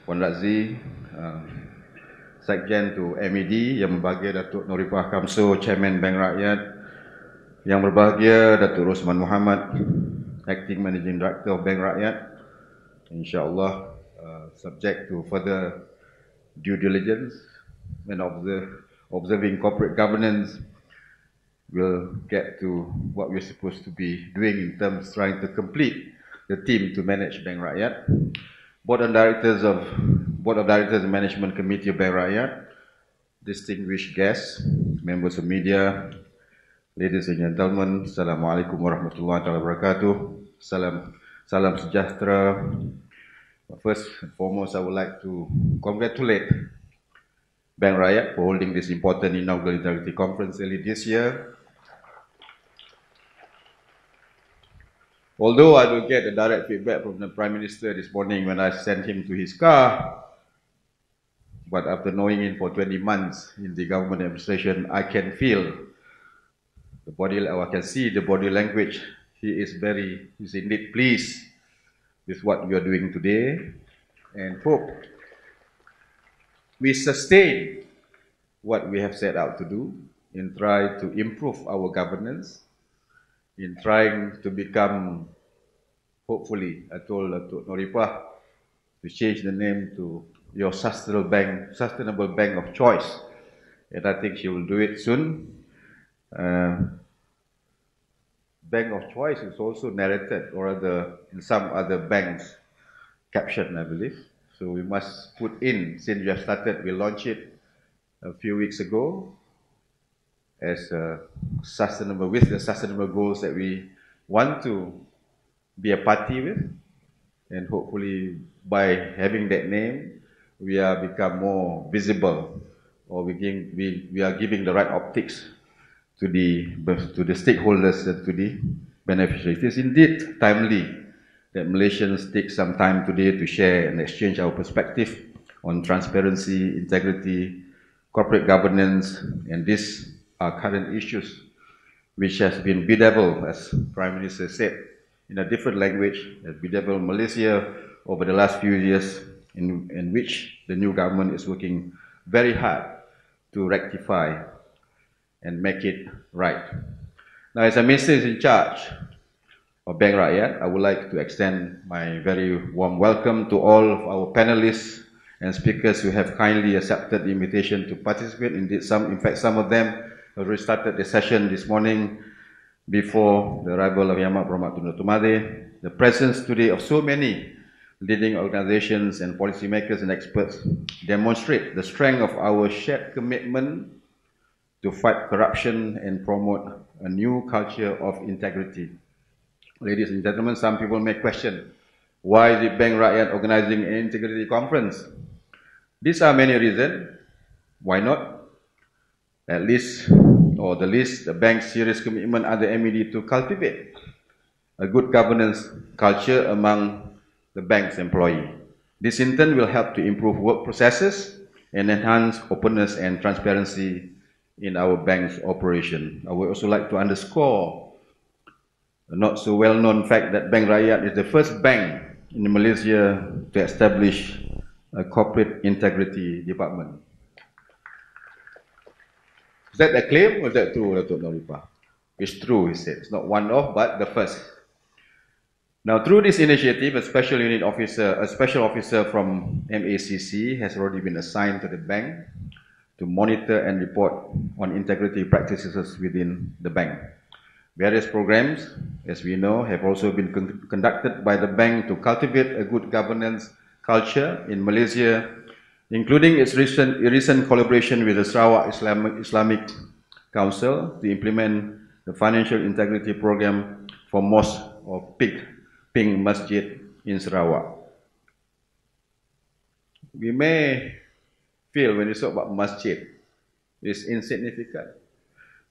Puan Razzi, Sekjen to MED, Yang Berbahagia Datuk Norifah Kamso, Chairman Bank Rakyat, Yang Berbahagia Datuk Rosman Muhammad, Acting Managing Director of Bank Rakyat. InsyaAllah, subject to further due diligence and observing corporate governance, we'll get to what we're supposed to be doing in terms of trying to complete the team to manage Bank Rakyat. Board of Directors and Management Committee of Bank Rakyat, distinguished guests, members of media, ladies and gentlemen, Assalamualaikum warahmatullahi wabarakatuh. Salam sejahtera. First and foremost, I would like to congratulate Bank Rakyat for holding this important inaugural integrity conference early this year. Although I don't get a direct feedback from the Prime Minister this morning when I sent him to his car, but after knowing him for 20 months in the government administration, I can feel the body, or I can see the body language. He's indeed pleased with what we are doing today, and hope we sustain what we have set out to do and try to improve our governance, in trying to become, hopefully, I told Norifah to change the name to your sustainable bank of choice, and I think she will do it soon. Bank of choice is also narrated, or in some other banks' caption, I believe. So we must put in, since we have started, we launched it a few weeks ago, as sustainable, with the sustainable goals that we want to be a party with, and hopefully by having that name, we are become more visible, or we are giving the right optics to the stakeholders and to the beneficiaries. It is indeed timely that Malaysians take some time today to share and exchange our perspective on transparency, integrity, corporate governance, and these are current issues which has been bedeviled, as Prime Minister said, in a different language, has bedeviled Malaysia over the last few years, in which the new government is working very hard to rectify and make it right. Now, as a Minister in charge of Bank Rakyat, I would like to extend my very warm welcome to all of our panelists and speakers who have kindly accepted the invitation to participate. Indeed, in fact, some of them already started the session this morning before the arrival of Yang Amat Berhormat Tun Dr. Mahathir. The presence today of so many leading organizations and policymakers and experts demonstrate the strength of our shared commitment to fight corruption and promote a new culture of integrity. Ladies and gentlemen, some people may question, why is it Bank Rakyat organizing an integrity conference? These are many reasons. Why not? At least, or the least, the bank's serious commitment under MED to cultivate a good governance culture among the bank's employees. This in turn will help to improve work processes and enhance openness and transparency in our bank's operation. I would also like to underscore the not so well-known fact that Bank Rakyat is the first bank in Malaysia to establish a corporate integrity department. Is that a claim or is that true, Datuk Norifah? It's true, he said. It's not one of, but the first. Now, through this initiative, a special officer from MACC has already been assigned to the bank to monitor and report on integrity practices within the bank. Various programs, as we know, have also been conducted by the bank to cultivate a good governance culture in Malaysia, including its recent collaboration with the Sarawak Islamic Council to implement the financial integrity program for mosque or Pink Masjid in Sarawak. We may feel when you talk about masjid, it's insignificant.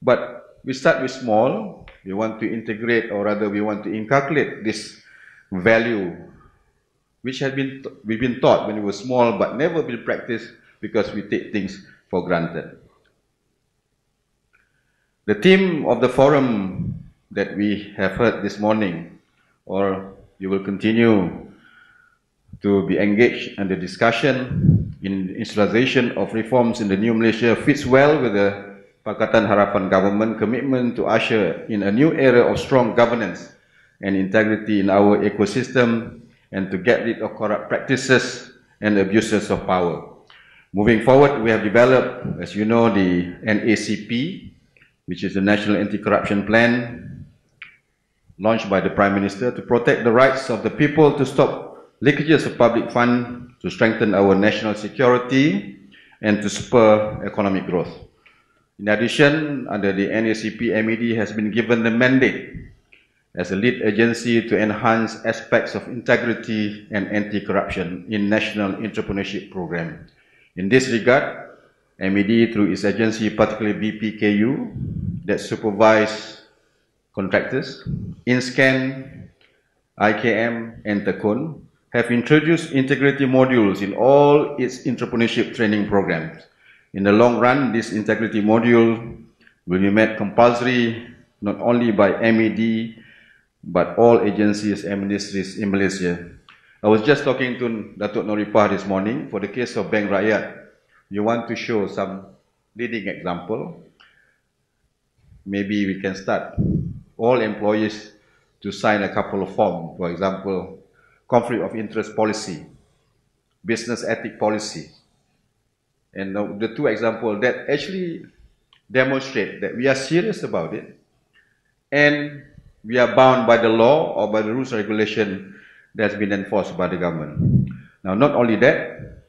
But we start with small, we want to integrate, or rather we want to inculcate this value which we've been taught when we were small but never been practiced because we take things for granted. The theme of the forum that we have heard this morning, or you will continue to be engaged in the discussion in installation of reforms in the new Malaysia fits well with the Pakatan Harapan government commitment to usher in a new era of strong governance and integrity in our ecosystem and to get rid of corrupt practices and abuses of power. Moving forward, we have developed, as you know, the NACP, which is the National Anti-Corruption Plan, launched by the Prime Minister to protect the rights of the people, to stop leakages of public funds, to strengthen our national security, and to spur economic growth. In addition, under the NACP, MED has been given the mandate as a lead agency to enhance aspects of integrity and anti-corruption in National Entrepreneurship Program. In this regard, MED, through its agency, particularly BPKU, that supervise contractors, InScan, IKM, and Tekun, have introduced integrity modules in all its entrepreneurship training programs. In the long run, this integrity module will be made compulsory not only by MED, but all agencies and ministries in Malaysia. I was just talking to Datuk Noripah this morning. For the case of Bank Rakyat, you want to show some leading example. Maybe we can start all employees to sign a couple of forms. For example, conflict of interest policy, business ethic policy. And the two examples that actually demonstrate that we are serious about it and we are bound by the law or by the rules and regulation that's been enforced by the government. Now, not only that,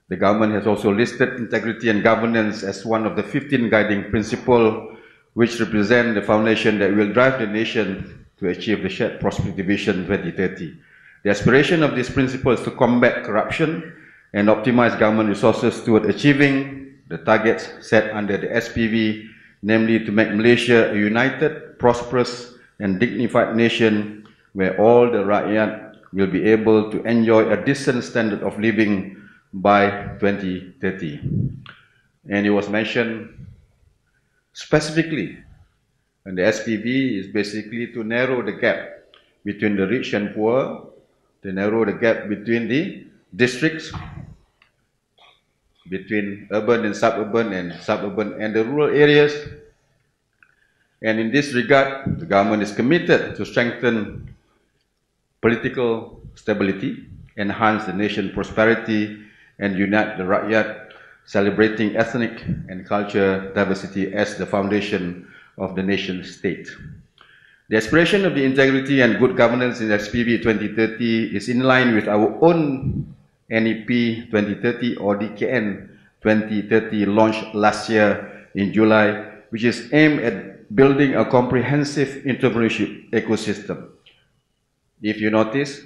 the government has also listed integrity and governance as one of the 15 guiding principles which represent the foundation that will drive the nation to achieve the Shared Prosperity Vision 2030. The aspiration of this principle is to combat corruption and optimize government resources toward achieving the targets set under the SPV, namely to make Malaysia a united, prosperous, and dignified nation where all the rakyat will be able to enjoy a decent standard of living by 2030. And it was mentioned specifically, and the SPV is basically to narrow the gap between the rich and poor, to narrow the gap between the districts, between urban and suburban and the rural areas. And in this regard, the government is committed to strengthen political stability, enhance the nation's prosperity, and unite the rakyat, celebrating ethnic and cultural diversity as the foundation of the nation state. The aspiration of the integrity and good governance in SPV 2030 is in line with our own NEP 2030 or DKN 2030 launched last year in July, which is aimed at building a comprehensive entrepreneurship ecosystem. If you notice,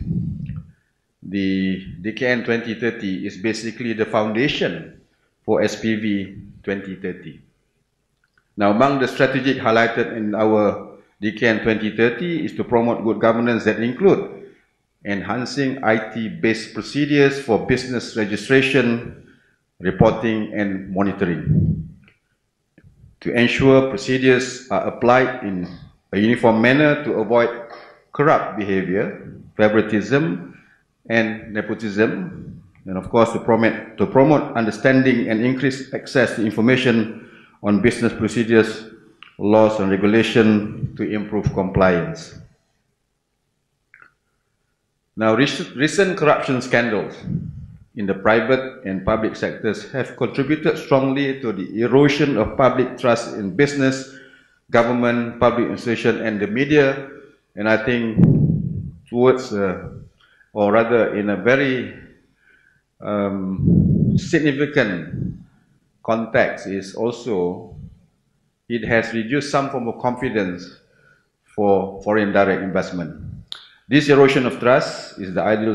the DKN 2030 is basically the foundation for SPV 2030. Now, among the strategies highlighted in our DKN 2030 is to promote good governance that include enhancing IT-based procedures for business registration, reporting, and monitoring. To ensure procedures are applied in a uniform manner to avoid corrupt behavior, favoritism, and nepotism, and of course to promote understanding and increase access to information on business procedures, laws and regulation to improve compliance. Now, recent corruption scandals in the private and public sectors have contributed strongly to the erosion of public trust in business, government, public institutions, and the media. And I think towards, or rather in a very significant context is also, it has reduced some form of confidence for foreign direct investment. This erosion of trust is the ideal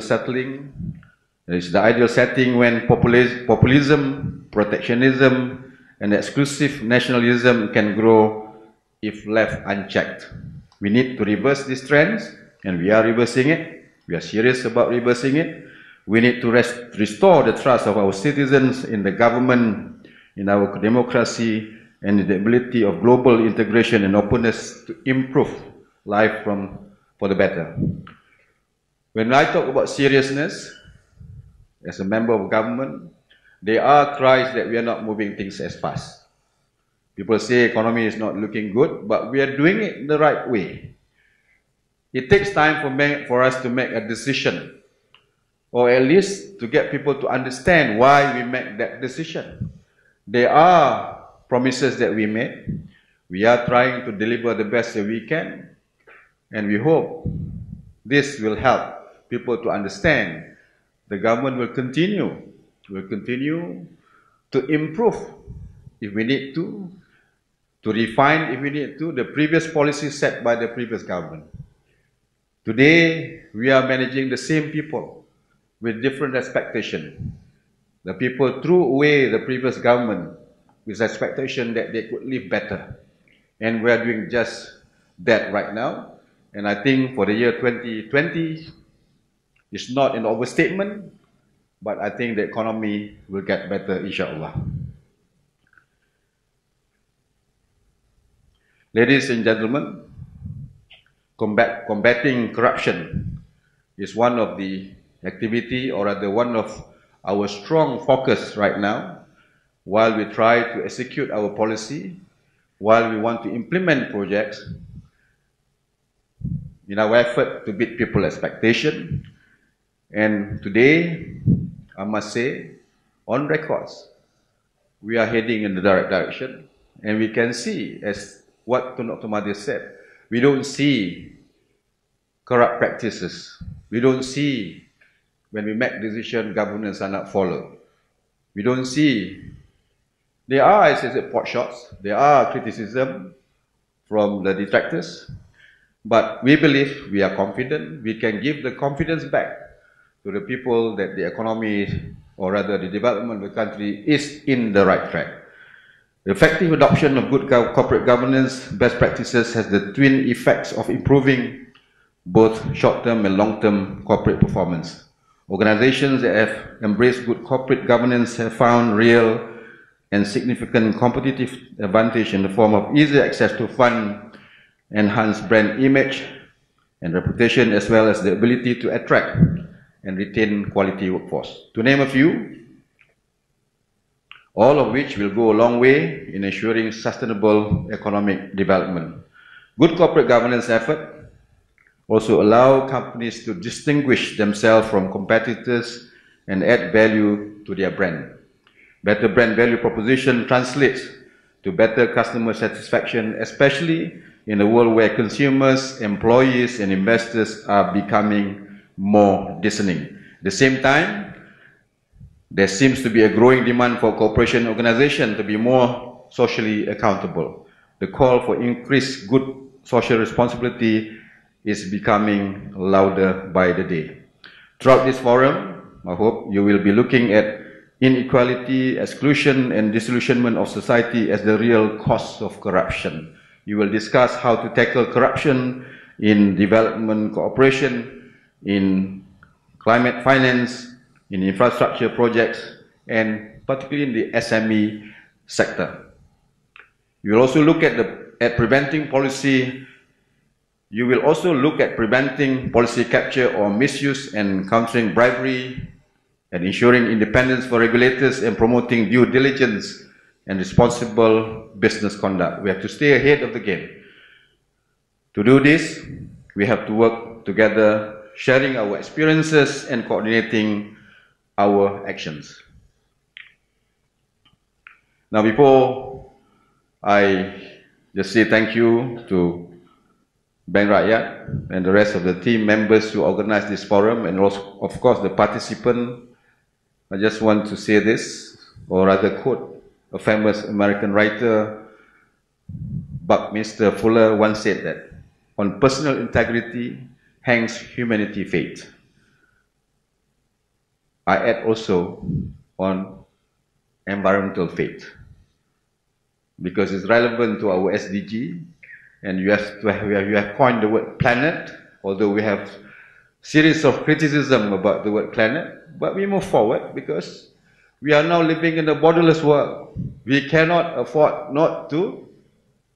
setting when populism, protectionism, and exclusive nationalism can grow if left unchecked. We need to reverse these trends, and we are reversing it. We are serious about reversing it. We need to restore the trust of our citizens in the government, in our democracy, and in the ability of global integration and openness to improve life for the better. When I talk about seriousness, as a member of government, there are cries that we are not moving things as fast. People say economy is not looking good, but we are doing it the right way. It takes time for us to make a decision, or at least to get people to understand why we make that decision. There are promises that we made. We are trying to deliver the best that we can, and we hope this will help people to understand the government will continue to improve if we need to refine if we need to, the previous policies set by the previous government. Today, we are managing the same people with different expectation. The people threw away the previous government with expectation that they could live better. And we are doing just that right now. And I think for the year 2020, it's not an overstatement, but I think the economy will get better, inshallah. Ladies and gentlemen, combating corruption is one of the activity, or rather one of our strong focus right now, while we try to execute our policy, while we want to implement projects in our effort to beat people's expectation. And today, I must say, on records, we are heading in the right direction, and we can see, as what Tun Dr. Mahathir said, we don't see corrupt practices. We don't see, when we make decisions, governance are not followed. We don't see, there are, as I said, pot shots, there are criticism from the detractors, but we believe, we are confident, we can give the confidence back to the people that the economy, or rather the development of the country, is in the right track. The effective adoption of good corporate governance best practices has the twin effects of improving both short-term and long-term corporate performance. Organizations that have embraced good corporate governance have found real and significant competitive advantage in the form of easy access to fund, enhanced brand image and reputation, as well as the ability to attract and retain quality workforce. To name a few, all of which will go a long way in ensuring sustainable economic development. Good corporate governance effort also allow companies to distinguish themselves from competitors and add value to their brand. Better brand value proposition translates to better customer satisfaction, especially in a world where consumers, employees, and investors are becoming more discerning. At the same time, there seems to be a growing demand for corporation organizations to be more socially accountable. The call for increased good social responsibility is becoming louder by the day. Throughout this forum, I hope you will be looking at inequality, exclusion, and disillusionment of society as the real cause of corruption. You will discuss how to tackle corruption in development cooperation, in climate finance, in infrastructure projects, and particularly in the SME sector. You will also look at preventing policy. You will also look at preventing policy capture or misuse and countering bribery, and ensuring independence for regulators and promoting due diligence and responsible business conduct. We have to stay ahead of the game. To do this, we have to work together, sharing our experiences and coordinating our actions. Now, before I just say thank you to Bank Rakyat and the rest of the team members who organized this forum, and also, of course, the participant, I just want to say this, or rather quote a famous American writer, Buckminster Fuller, once said that, "On personal integrity hangs humanity fate." I add also on environmental fate, because it's relevant to our SDG, and you have coined the word planet, although we have series of criticism about the word planet, but we move forward because we are now living in a borderless world. We cannot afford not to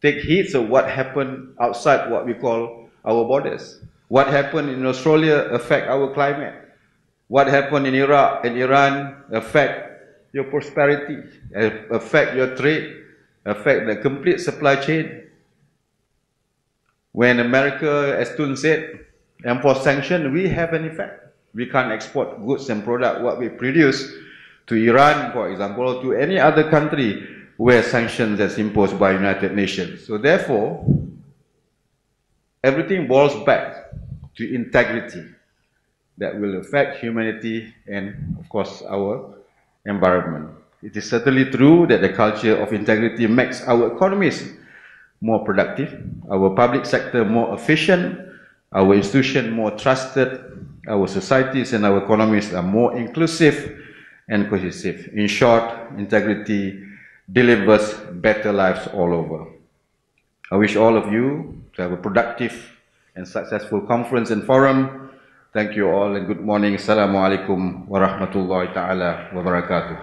take heed of what happened outside what we call our borders. What happened in Australia affect our climate. What happened in Iraq and Iran affect your prosperity, affect your trade, affect the complete supply chain. When America, as Tun said, enforce sanction, we have an effect. We can't export goods and products what we produce to Iran, for example, or to any other country where sanctions is imposed by United Nations. So therefore, everything boils back to integrity that will affect humanity and, of course, our environment. It is certainly true that the culture of integrity makes our economies more productive, our public sector more efficient, our institutions more trusted, our societies and our economies are more inclusive and cohesive. In short, integrity delivers better lives all over. I wish all of you to have a productive and successful conference and forum. Thank you all and good morning. Assalamualaikum warahmatullahi ta'ala wabarakatuh.